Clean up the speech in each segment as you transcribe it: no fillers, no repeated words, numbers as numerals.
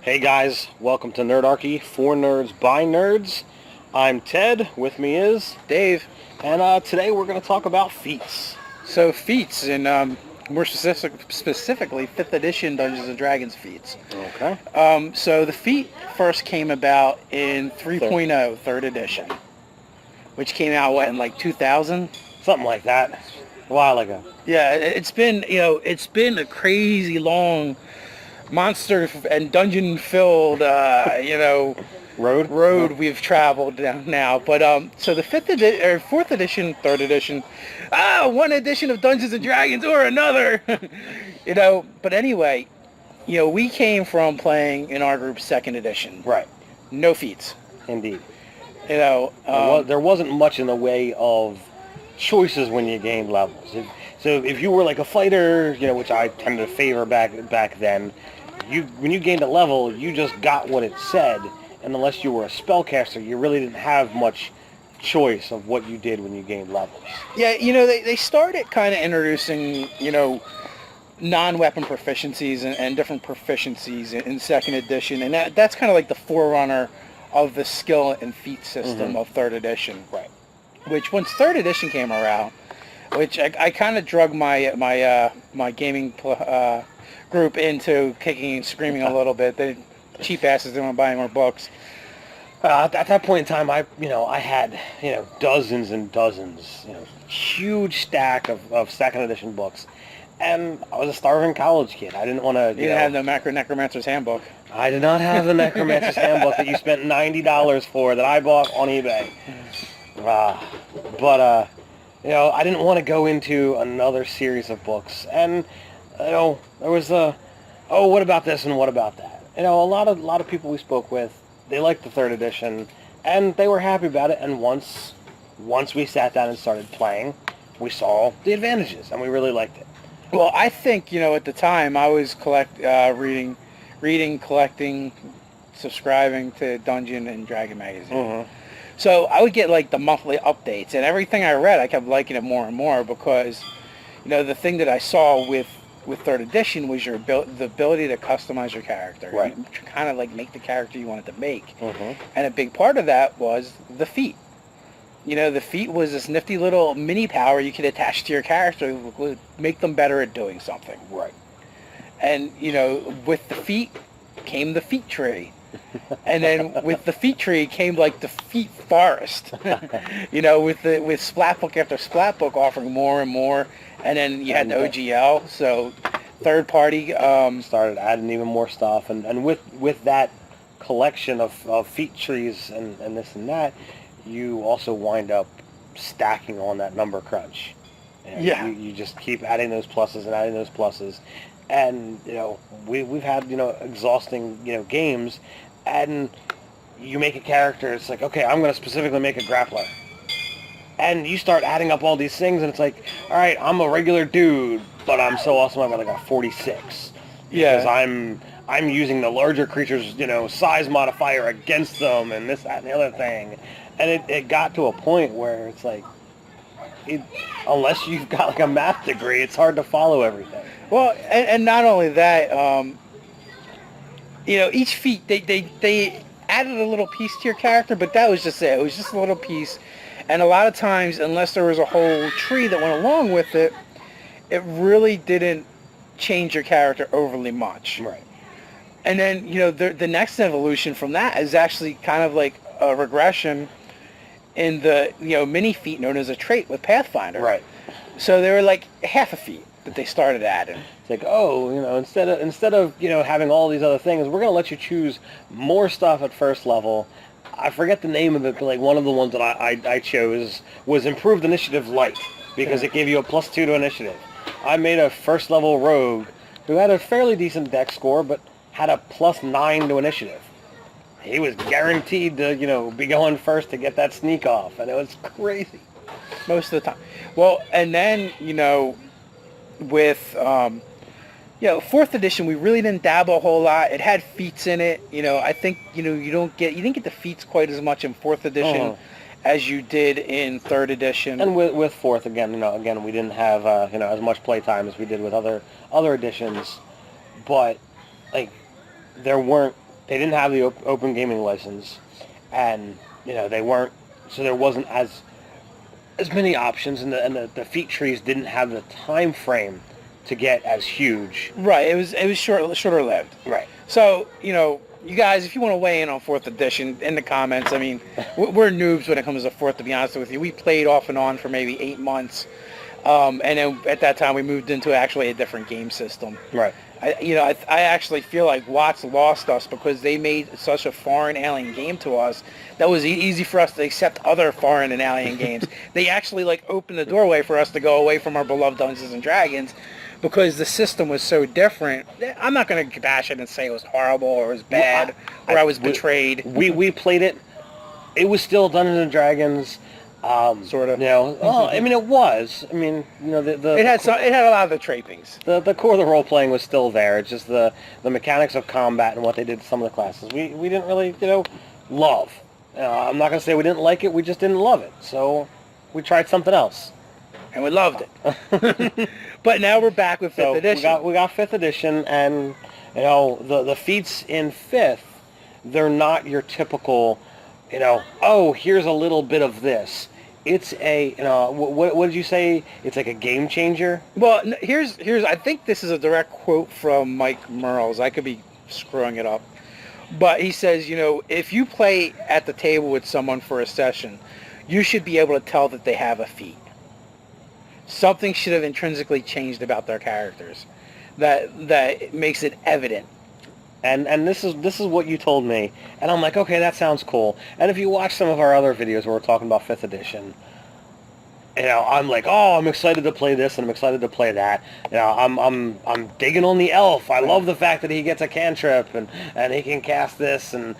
Hey guys, welcome to Nerdarchy, for nerds by nerds. I'm Ted, with me is Dave. and today we're going to talk about feats. So feats, and more specifically 5th edition Dungeons and Dragons feats. Okay. So the feat first came about in 3.0, 3rd edition, which came out, in like 2000? Something like that. A while ago. Yeah, it's been a crazy long monster and dungeon filled, road we've traveled down now. But so the 5th edition or 4th edition, 3rd edition, one edition of Dungeons and Dragons or another, But anyway, we came from playing in our group 2nd edition. Right. No feats. Indeed. There wasn't much in the way of choices when you gained levels. If you were like a fighter, which I tended to favor back then, when you gained a level, you just got what it said, and unless you were a spellcaster, you really didn't have much choice of what you did when you gained levels. Yeah, they started kind of introducing, non-weapon proficiencies and different proficiencies in 2nd edition, and that's kind of like the forerunner of the skill and feat system of 3rd edition. Right. Which, once 3rd edition came around, which I kind of drug my gaming group into kicking and screaming a little bit. They cheap asses didn't want to buy more books. At that point in time, I had dozens and dozens, huge stack of 2nd edition books, and I was a starving college kid. I didn't want to. You didn't have the Necromancer's Handbook. I did not have the Necromancer's Handbook that you spent $90 for that I bought on eBay. But I didn't want to go into another series of books, and there was what about this and what about that? A lot of people we spoke with, they liked the 3rd edition, and they were happy about it. And once we sat down and started playing, we saw the advantages, and we really liked it. Well, I think at the time I was reading, collecting, subscribing to Dungeon and Dragon magazine. Mm-hmm. So I would get like the monthly updates, and everything I read, I kept liking it more and more because, the thing that I saw with 3rd edition was the ability to customize your character. Right. And kind of like make the character you wanted to make. Mm-hmm. And a big part of that was the feat. The feat was this nifty little mini power you could attach to your character that would make them better at doing something. Right. And, with the feat came the feat tree. And then with the feat tree came like the feat forest, with splat book after splat book offering more and more. And then you had the OGL, so third party started adding even more stuff. And with that collection of feat trees and this and that, you also wind up stacking on that number crunch. Yeah. You just keep adding those pluses and adding those pluses. And, we've had, exhausting, games, and you make a character, it's like, okay, I'm going to specifically make a grappler. And you start adding up all these things, and it's like, all right, I'm a regular dude, but I'm so awesome, I've got like a 46. Yeah. Because I'm using the larger creature's, size modifier against them, and this, that, and the other thing. And it got to a point where it's like, unless you've got like a math degree, it's hard to follow everything. Well, and not only that, each feat, they added a little piece to your character, but that was just it. It was just a little piece. And a lot of times, unless there was a whole tree that went along with it, it really didn't change your character overly much. Right. And then, the next evolution from that is actually kind of like a regression in the, mini feat known as a trait with Pathfinder. Right. So they were like half a feat that they started adding. It's like, instead of having all these other things, we're going to let you choose more stuff at first level. I forget the name of it, but like one of the ones that I chose was Improved Initiative Light, because it gave you a +2 to initiative. I made a first level rogue who had a fairly decent dex score, but had a +9 to initiative. He was guaranteed to, be going first to get that sneak off, and it was crazy. Most of the time. Well, and then, with 4th edition, we really didn't dabble a whole lot. It had feats in it. I think you didn't get the feats quite as much in 4th edition as you did in 3rd edition. And with 4th again, we didn't have as much playtime as we did with other editions, but like there weren't they didn't have the open gaming license, and they weren't, so there wasn't as many options, and the feat trees didn't have the time frame to get as huge. Right. It was shorter lived. Right. So you guys, if you want to weigh in on 4th edition in the comments, I mean, we're noobs when it comes to 4th, to be honest with you. We played off and on for maybe 8 months. And then at that time we moved into actually a different game system. Right. I actually feel like Watts lost us because they made such a foreign alien game to us that was easy for us to accept other foreign and alien games. They actually opened the doorway for us to go away from our beloved Dungeons and Dragons because the system was so different. I'm not going to bash it and say it was horrible or it was bad or I was betrayed. We played it. It was still Dungeons and Dragons. Sort of. Well, I mean, it was. I mean, it had a lot of the trappings. The core of the role playing was still there. It's just the mechanics of combat and what they did to some of the classes. We didn't really love. I'm not gonna say we didn't like it. We just didn't love it. So we tried something else, and we loved it. But now we're back with 5th edition. We got 5th edition, and the feats in 5th, they're not your typical. Oh, here's a little bit of this. It's a, what did you say? It's like a game changer? Well, here's I think this is a direct quote from Mike Mearls. I could be screwing it up. But he says, if you play at the table with someone for a session, you should be able to tell that they have a feat. Something should have intrinsically changed about their characters that makes it evident. And this is what you told me, and I'm like, okay, that sounds cool. And if you watch some of our other videos where we're talking about 5th edition, I'm like, oh, I'm excited to play this and I'm excited to play that. I'm digging on the elf. I love the fact that he gets a cantrip and he can cast this and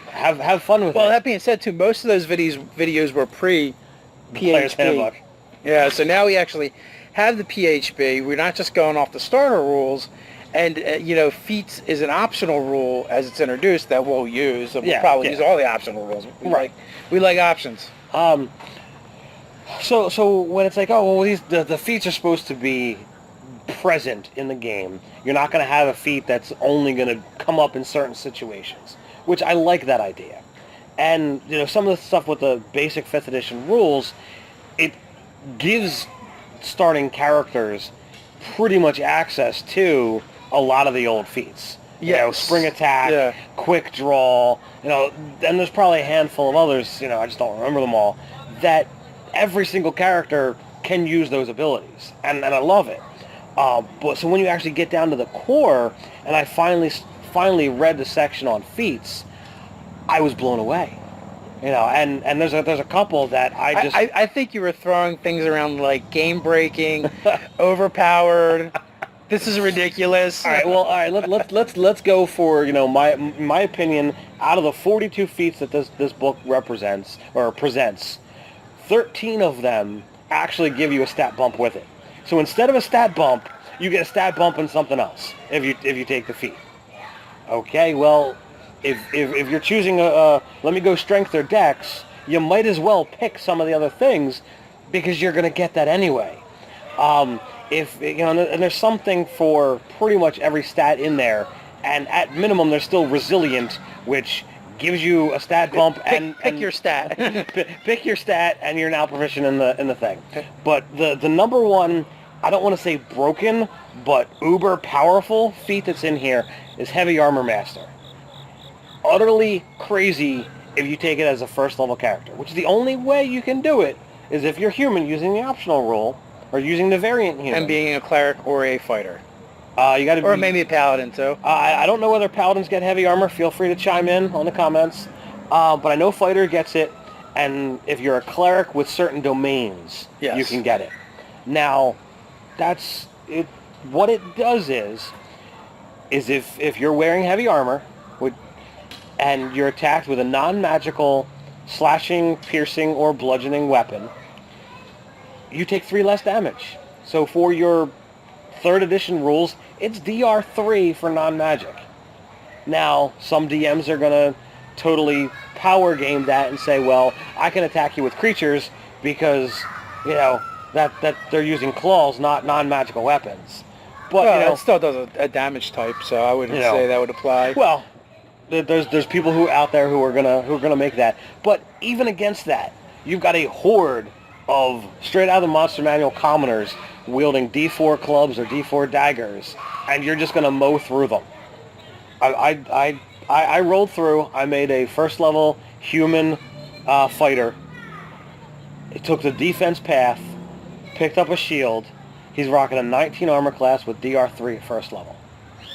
have fun with it. Well, that being said, too, most of those videos were pre-PHB. Yeah, so now we actually have the PHB. We're not just going off the starter rules. And, feats is an optional rule as it's introduced that we'll use. So we'll probably use all the optional rules. We like options. So when it's like, oh, well, the feats are supposed to be present in the game. You're not going to have a feat that's only going to come up in certain situations, which I like that idea. And, some of the stuff with the basic 5th edition rules, it gives starting characters pretty much access to a lot of the old feats. Spring attack, quick draw, and there's probably a handful of others, I just don't remember them all, that every single character can use those abilities, and I love it. But so when you actually get down to the core, and I finally read the section on feats, I was blown away. And there's a couple that I think you were throwing things around like game breaking, overpowered. This is ridiculous. All right. Let's go for my opinion. Out of the 42 feats that this book represents or presents, 13 of them actually give you a stat bump with it. So instead of a stat bump, you get a stat bump in something else if you take the feat. Okay, well, if you're choosing let me go strength or dex, you might as well pick some of the other things because you're going to get that anyway. And there's something for pretty much every stat in there, and at minimum there's still resilient, which gives you a stat bump. Pick your stat. Pick your stat, and you're now proficient in the thing. But the number one, I don't want to say broken, but uber powerful feat that's in here is Heavy Armor Master. Utterly crazy if you take it as a first level character, which is the only way you can do it is if you're human using the optional rule or using the variant human. And being a cleric or a fighter. You got to, or maybe a paladin too. I don't know whether paladins get heavy armor. Feel free to chime in on the comments. But I know fighter gets it, and if you're a cleric with certain domains, you can get it. Now, that's it. What it does is if you're wearing heavy armor, and you're attacked with a non-magical slashing, piercing, or bludgeoning weapon, you take 3 less damage. So for your 3rd edition rules, it's DR3 for non-magic. Now, some DMs are going to totally power game that and say, well, I can attack you with creatures because, that they're using claws, not non-magical weapons. But, it still does a damage type, so I wouldn't say that would apply. Well, there's people who out there who are gonna make that. But even against that, you've got a horde of straight out of the Monster Manual commoners wielding D4 clubs or D4 daggers, and you're just gonna mow through them. I rolled through. I made a first level human fighter. It took the defense path, picked up a shield. He's rocking a 19 armor class with DR3 at first level.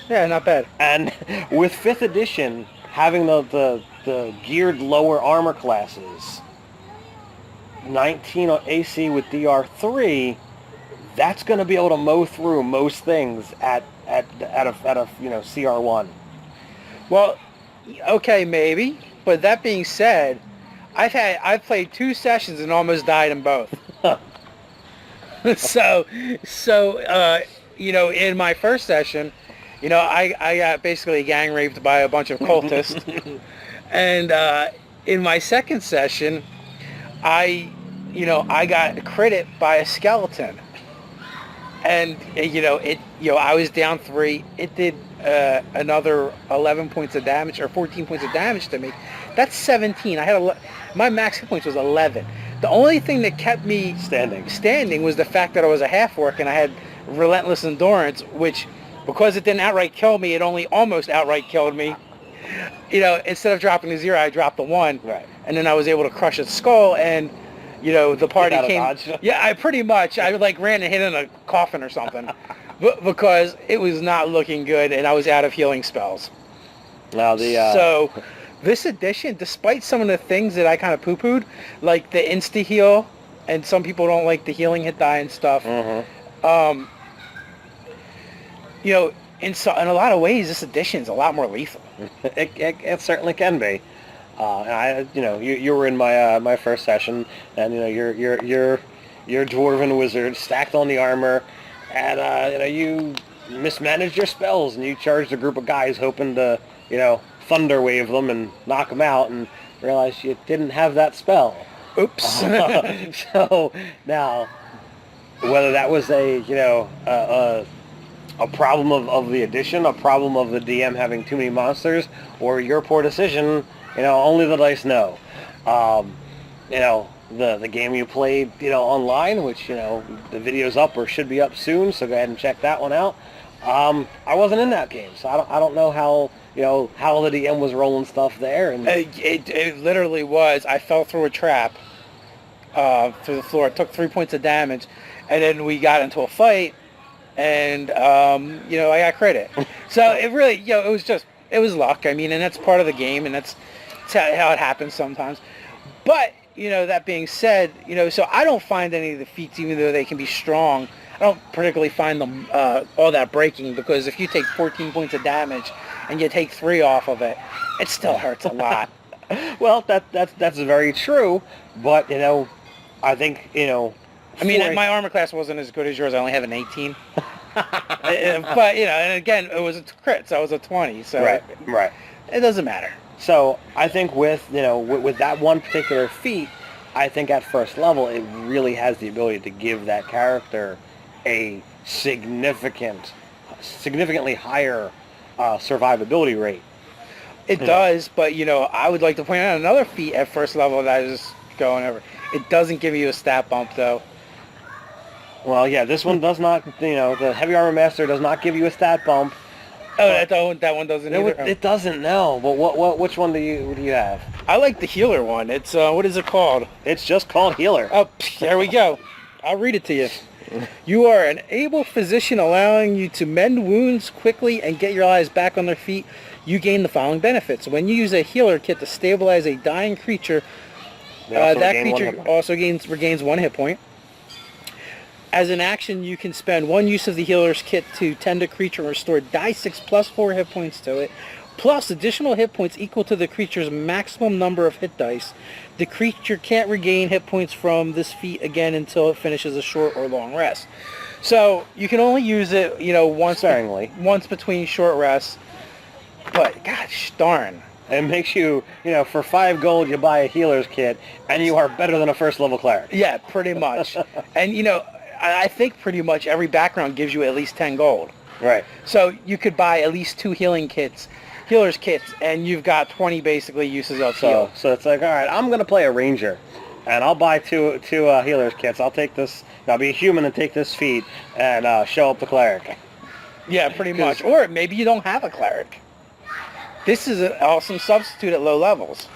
Yeah, not bad. And with 5th edition having the geared lower armor classes, 19 AC with DR3, that's going to be able to mow through most things at a CR1. Well, okay, maybe. But that being said, I've played 2 sessions and almost died in both. so in my first session, I got basically gang raped by a bunch of cultists. And in my second session, I got credit by a skeleton. And I was down 3. It did another 11 points of damage or 14 points of damage to me. That's 17. My max hit points was 11. The only thing that kept me standing was the fact that I was a half-orc and I had relentless endurance, which, because it didn't outright kill me, it only almost outright killed me. Instead of dropping a 0, I dropped a 1. Right. And then I was able to crush its skull, and the party came. Yeah, I pretty much ran and hid in a coffin or something, because it was not looking good, and I was out of healing spells. Now so this edition, despite some of the things that I kind of poo-pooed, like the insta heal, and some people don't like the healing hit die and stuff. Mm-hmm. In a lot of ways, this edition is a lot more lethal. It certainly can be. You were in my first session, and your dwarven wizard stacked on the armor, and you mismanaged your spells, and you charged a group of guys hoping to thunder wave them and knock them out, and realized you didn't have that spell. Oops. So now, whether that was a problem of the edition, a problem of the DM having too many monsters, or your poor decision, only the dice know. The game you played, online, which, the video's up or should be up soon, so go ahead and check that one out. I wasn't in that game, so I don't know how the DM was rolling stuff there. And it literally was. I fell through a trap through the floor. It took 3 points of damage, and then we got into a fight, and I got credit. So it really, it was luck. I mean, and that's part of the game, and that's how it happens sometimes. But that being said, so I don't find any of the feats, even though they can be strong, I don't particularly find them all that breaking, because if you take 14 points of damage and you take 3 off of it, it still hurts a lot. Well, that's very true, but I think I mean, my armor class wasn't as good as yours. I only have an 18. But and again, it was a crit, so I was a 20. So right. It doesn't matter. So I think with that one particular feat, I think at first level it really has the ability to give that character a significantly higher survivability rate. It does, but I would like to point out another feat at first level that I was going over. It doesn't give you a stat bump though. Well, yeah, this one does not. The Heavy Armor Master does not give you a stat bump. Oh, that one doesn't either? It doesn't, no. But which one do you have? I like the healer one. It's, what is it called? It's just called healer. Oh, there we go. I'll read it to you. You are an able physician, allowing you to mend wounds quickly and get your allies back on their feet. You gain the following benefits. When you use a healer kit to stabilize a dying creature, that creature also regains 1 hit point. As an action, you can spend 1 use of the healer's kit to tend a creature and restore die 6 plus 4 hit points to it, plus additional hit points equal to the creature's maximum number of hit dice. The creature can't regain hit points from this feat again until it finishes a short or long rest. So you can only use it, once between short rests. But gosh darn. It makes you, for 5 gold you buy a healer's kit, and you are better than a first level cleric. Yeah, pretty much. And I think pretty much every background gives you at least 10 gold. Right. So you could buy at least 2 healing kits, healer's kits, and you've got 20 basically uses of heal. So it's like, all right, I'm gonna play a ranger, and I'll buy two healer's kits. I'll take this. I'll be a human and take this feat and show up the cleric. Yeah, pretty much. Or maybe you don't have a cleric. This is an awesome substitute at low levels.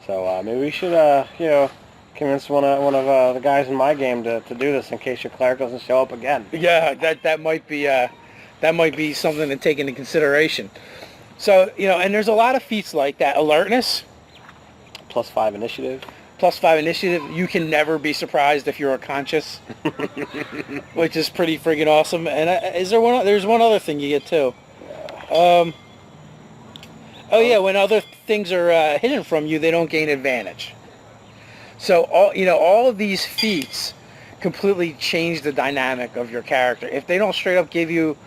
So maybe we should, convince one of the guys in my game to do this in case your cleric doesn't show up again. Yeah, that might be something to take into consideration. So, and there's a lot of feats like that. Alertness. +5 initiative. +5 initiative. You can never be surprised if you're unconscious, which is pretty friggin' awesome. And there's one other thing you get too. When other things are hidden from you, they don't gain advantage. So all of these feats completely change the dynamic of your character. If they don't straight up give you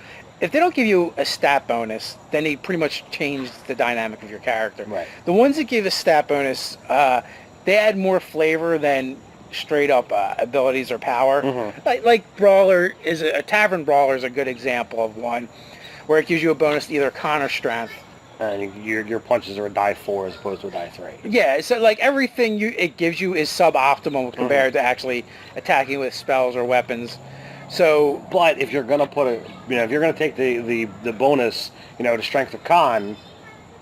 a stat bonus, then they pretty much change the dynamic of your character. Right. The ones that give a stat bonus, they add more flavor than straight up abilities or power. Mm-hmm. Like Brawler a Tavern Brawler is a good example of one, where it gives you a bonus to either con or strength. And your punches are a die 4 as opposed to a die 3. Yeah, so like everything it gives you is suboptimal compared to actually attacking with spells or weapons. So, but if you're gonna if you're gonna take the bonus, to strength or con,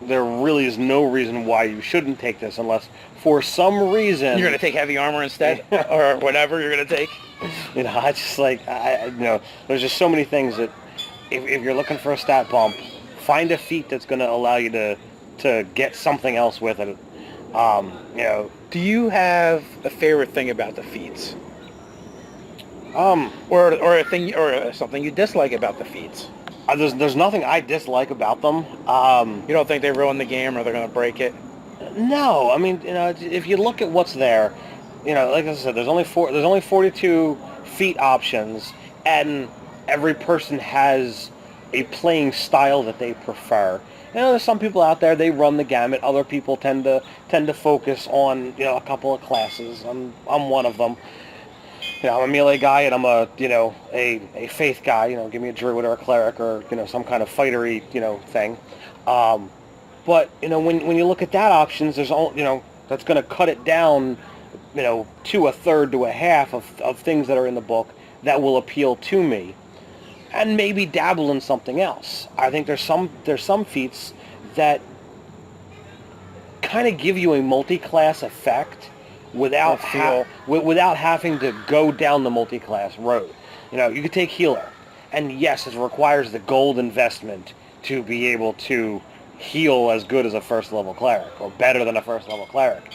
there really is no reason why you shouldn't take this unless for some reason you're gonna take heavy armor instead, or whatever you're gonna take. I just like there's just so many things that if you're looking for a stat bump, find a feat that's gonna allow you to get something else with it. Do you have a favorite thing about the feats? Or a thing, or something you dislike about the feats? There's nothing I dislike about them. You don't think they ruin the game or they're going to break it? No, I mean, if you look at what's there, like I said, there's only 42 feat options, and every person has a playing style that they prefer. There's some people out there, they run the gamut. Other people tend to focus on a couple of classes. I'm one of them. I'm a melee guy, and I'm a faith guy. Give me a druid or a cleric or some kind of fightery thing. But when you look at that options, there's all that's going to cut it down to a third to a half of things that are in the book that will appeal to me, and maybe dabble in something else. I think there's some feats that kind of give you a multi-class effect without having to go down the multi-class road. You could take healer, and yes, it requires the gold investment to be able to heal as good as a first level cleric, or better than a first level cleric.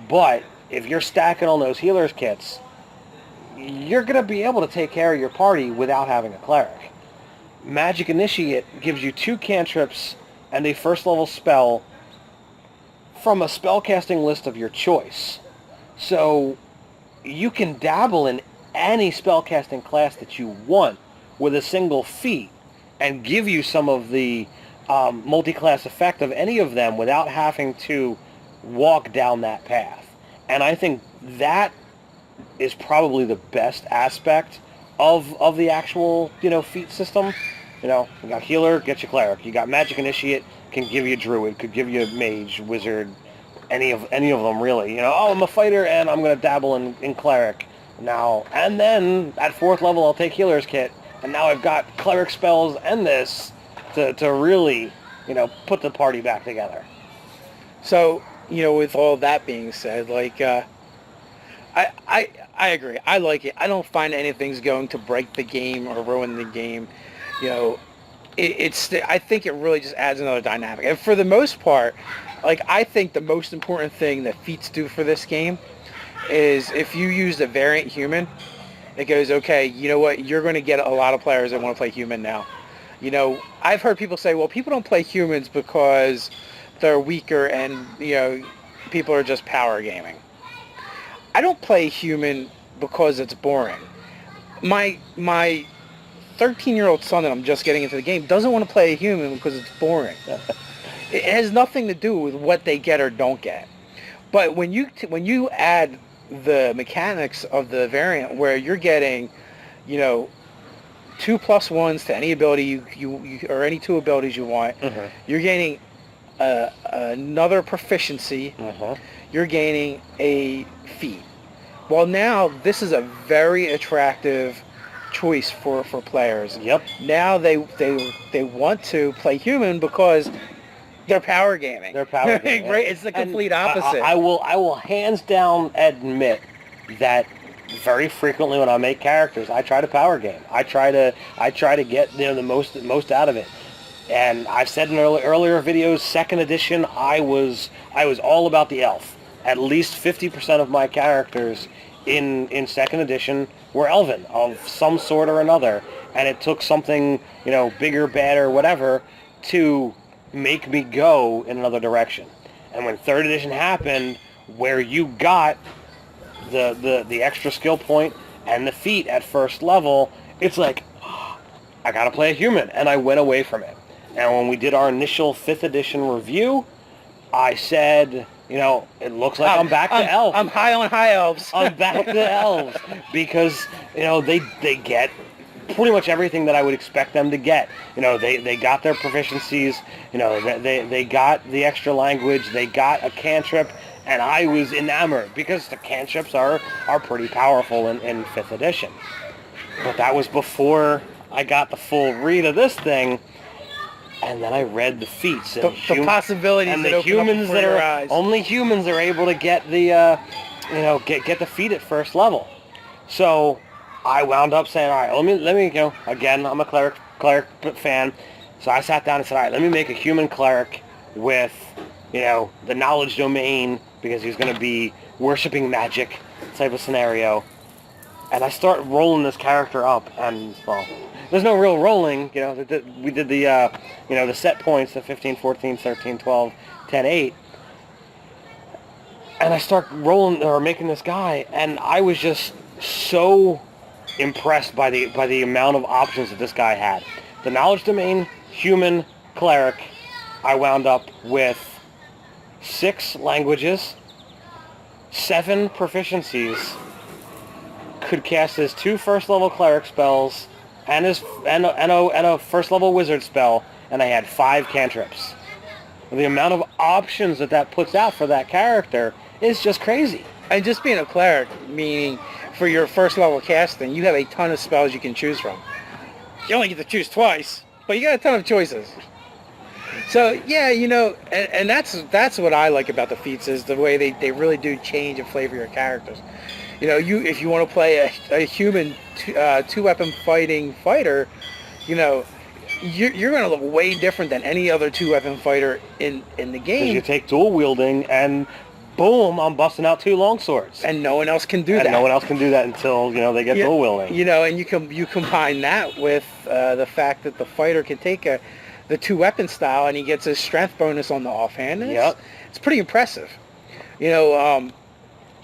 But if you're stacking on those healer's kits, you're going to be able to take care of your party without having a cleric. Magic Initiate gives you 2 cantrips and a first level spell from a spellcasting list of your choice. So you can dabble in any spellcasting class that you want with a single feat and give you some of the multi-class effect of any of them without having to walk down that path. And I think that is probably the best aspect of the actual feat system. You got healer, get you cleric. You got Magic Initiate, can give you druid, could give you mage, wizard, any of them really. I'm a fighter and I'm going to dabble in cleric now. And then at 4th level I'll take healer's kit, and now I've got cleric spells and this to really put the party back together. So with all that being said, like I agree. I like it. I don't find anything's going to break the game or ruin the game. I think it really just adds another dynamic. And for the most part, I think the most important thing that feats do for this game is if you use a variant human, it goes, okay, you know what, you're going to get a lot of players that want to play human now. I've heard people say, well, people don't play humans because they're weaker and, people are just power gaming. I don't play human because it's boring. My 13-year-old son that I'm just getting into the game doesn't want to play a human because it's boring. It has nothing to do with what they get or don't get. But when you add the mechanics of the variant where you're getting, 2+1s to any ability you or any 2 abilities you want, you're gaining another proficiency, Uh-huh. you're gaining a feat. Well, now this is a very attractive choice for players. Yep. Now they want to play human because they're power gaming. They're power gaming. Right? It's the complete And opposite. I will hands down admit that very frequently when I make characters, I try to power game. I try to get the most out of it. And I've said in earlier videos, second edition, I was all about the elf. At least 50% of my characters in second edition were elven of some sort or another, and it took something, bigger, badder, whatever, to make me go in another direction. And when third edition happened, where you got the extra skill point and the feat at first level, it's like, I gotta play a human, and I went away from it. And when we did our initial 5th edition review, I said, it looks like I'm back to elves. I'm high on high elves. I'm back to elves because, they get pretty much everything that I would expect them to get. They got their proficiencies, they got the extra language, they got a cantrip, and I was enamored because the cantrips are pretty powerful in 5th edition. But that was before I got the full read of this thing. And then I read the feats and the possibilities and that the open up humans before that your are eyes. only humans are able to get the get the feat at first level. So I wound up saying, all right, let me again, I'm a cleric fan, so I sat down and said, all right, let me make a human cleric with the knowledge domain because he's going to be worshiping magic type of scenario. And I start rolling this character up, and well, there's no real rolling. We did the set points, the 15, 14, 13, 12, 10, 8. And I start rolling or making this guy, and I was just so impressed by the amount of options that this guy had. The knowledge domain, human, cleric, I wound up with 6 languages, 7 proficiencies, could cast his 2 first level cleric spells and a first level wizard spell, and I had 5 cantrips. The amount of options that puts out for that character is just crazy. And just being a cleric, meaning for your first level casting, you have a ton of spells you can choose from. You only get to choose twice, but you got a ton of choices. So yeah, and that's what I like about the feats, is the way they really do change and flavor your characters. If you want to play a human 2-weapon fighting fighter, you're going to look way different than any other 2-weapon fighter in the game. Because you take dual wielding and boom, I'm busting out 2 longswords. And no one else can do that. And no one else can do that until they get dual wielding. And you combine that with the fact that the fighter can take the 2-weapon style, and he gets his strength bonus on the offhand. Yep. It's pretty impressive.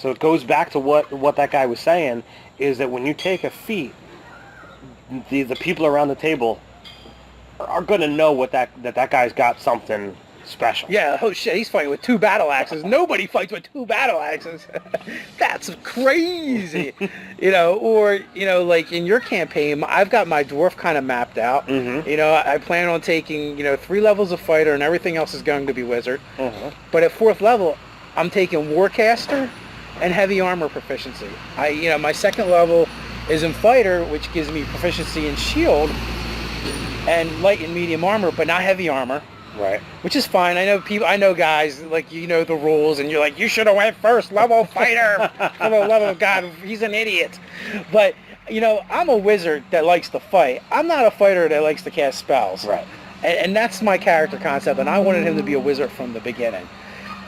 So it goes back to what that guy was saying, is that when you take a feat, the people around the table are going to know that guy's got something special. Yeah, oh shit, he's fighting with 2 battle axes. Nobody fights with 2 battle axes. That's crazy. Like in your campaign, I've got my dwarf kind of mapped out. Mm-hmm. I plan on taking, 3 levels of fighter, and everything else is going to be wizard. Mm-hmm. But at 4th level, I'm taking warcaster and heavy armor proficiency. My 2nd level is in fighter, which gives me proficiency in shield and light and medium armor, but not heavy armor. Right. Which is fine. I know guys, like, the rules, and you're like, you should have went first level fighter. For the love of God, he's an idiot. But, I'm a wizard that likes to fight. I'm not a fighter that likes to cast spells. Right. And that's my character concept, and I wanted him to be a wizard from the beginning.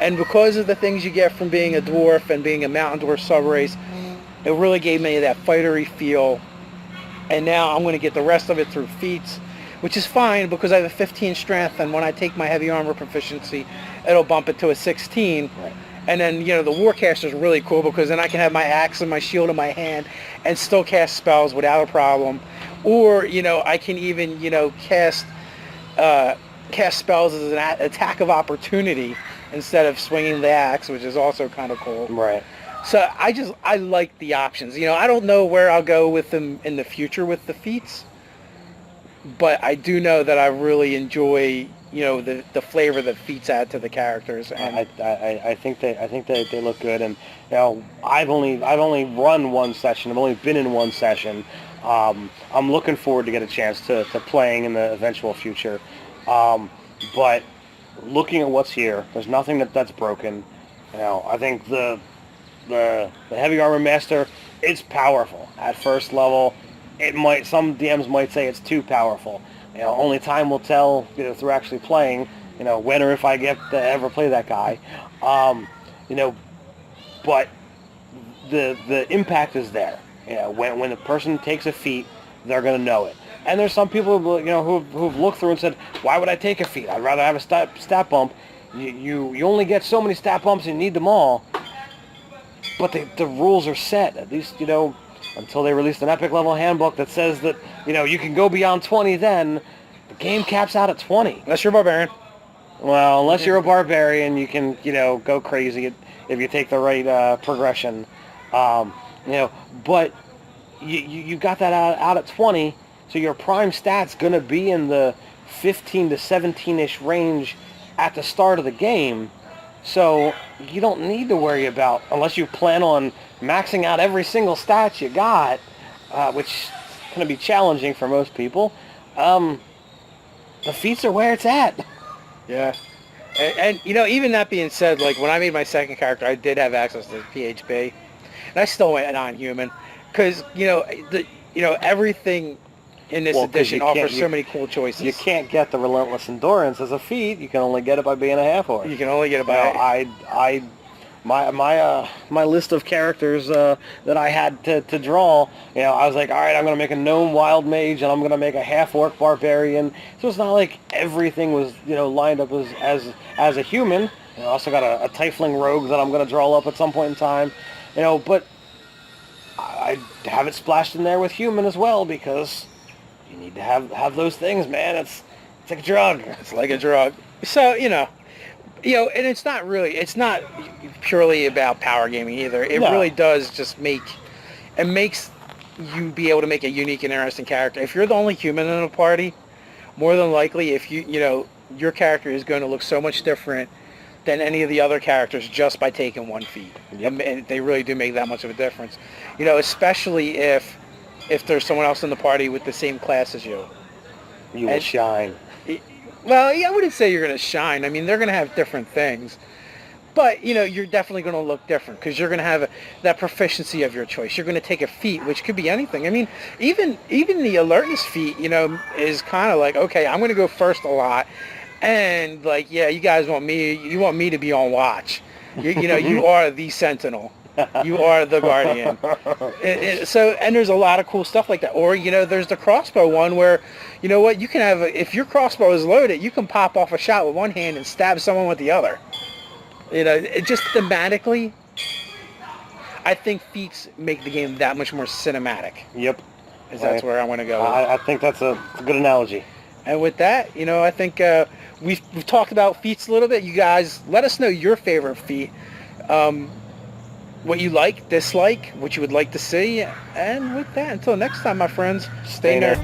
And because of the things you get from being a dwarf and being a mountain dwarf subrace, it really gave me that fightery feel. And now I'm going to get the rest of it through feats, which is fine because I have a 15 strength, and when I take my heavy armor proficiency, it'll bump it to a 16. Right. And then, the warcaster is really cool because then I can have my axe and my shield in my hand and still cast spells without a problem. Or, I can even, cast spells as an attack of opportunity instead of swinging the axe, which is also kind of cool. Right. So I like the options. I don't know where I'll go with them in the future with the feats, but I do know that I really enjoy the flavor that feats add to the characters. And I think they look good, and I've only run one session. I've only been in one session. I'm looking forward to get a chance to playing in the eventual future. But looking at what's here, there's nothing that's broken. I think the heavy armor master, it's powerful at first level. Some DMs might say it's too powerful. Only time will tell, through actually playing, when or if I get to ever play that guy. But the impact is there. When a person takes a feat, they're going to know it. And there's some people who've looked through and said, why would I take a feat? I'd rather have a stat bump. You only get so many stat bumps and you need them all. But the rules are set, at least, until they released an epic level handbook that says that, you can go beyond 20 then. The game caps out at 20. Unless you're a barbarian. Well, unless you're a barbarian, you can, go crazy if you take the right progression. But you got that out at 20, so your prime stat's going to be in the 15 to 17-ish range at the start of the game. So you don't need to worry about, unless you plan on maxing out every single stat you got, which is going to be challenging for most people. The feats are where it's at. Yeah. And even that being said, like when I made my second character, I did have access to PHP, and I still went non-human because everything in this edition offers so many cool choices. You can't get the relentless endurance as a feat. You can only get it by being a half orc. You can only get it by. My list of characters that I had to draw, I was like, all right, I'm going to make a gnome wild mage, and I'm going to make a half orc barbarian. So it's not like everything was lined up as a human. I also got a tiefling rogue that I'm going to draw up at some point in time. But I have it splashed in there with human as well, because you need to have those things, man. It's like a drug. It's like a drug. So, and it's not purely about power gaming either. It really does just makes you be able to make a unique and interesting character. If you're the only human in a party, more than likely, if your character is going to look so much different than any of the other characters just by taking one feat. Yep. And they really do make that much of a difference. Especially if there's someone else in the party with the same class as you. You will shine. Well, yeah, I wouldn't say you're going to shine. I mean, they're going to have different things. But, you're definitely going to look different because you're going to have that proficiency of your choice. You're going to take a feat, which could be anything. I mean, even the alertness feat, is kind of like, okay, I'm going to go first a lot. And, like, yeah, you guys want me to be on watch. You are the sentinel. You are the guardian. And there's a lot of cool stuff like that. Or, there's the crossbow one where, you can have, if your crossbow is loaded, you can pop off a shot with one hand and stab someone with the other. It just thematically, I think feats make the game that much more cinematic. Yep. That's where I want to go. I think that's a good analogy. And with that, I think we've talked about feats a little bit. You guys, let us know your favorite feat. What you like, dislike, what you would like to see. And with that, until next time, my friends, stay nerd.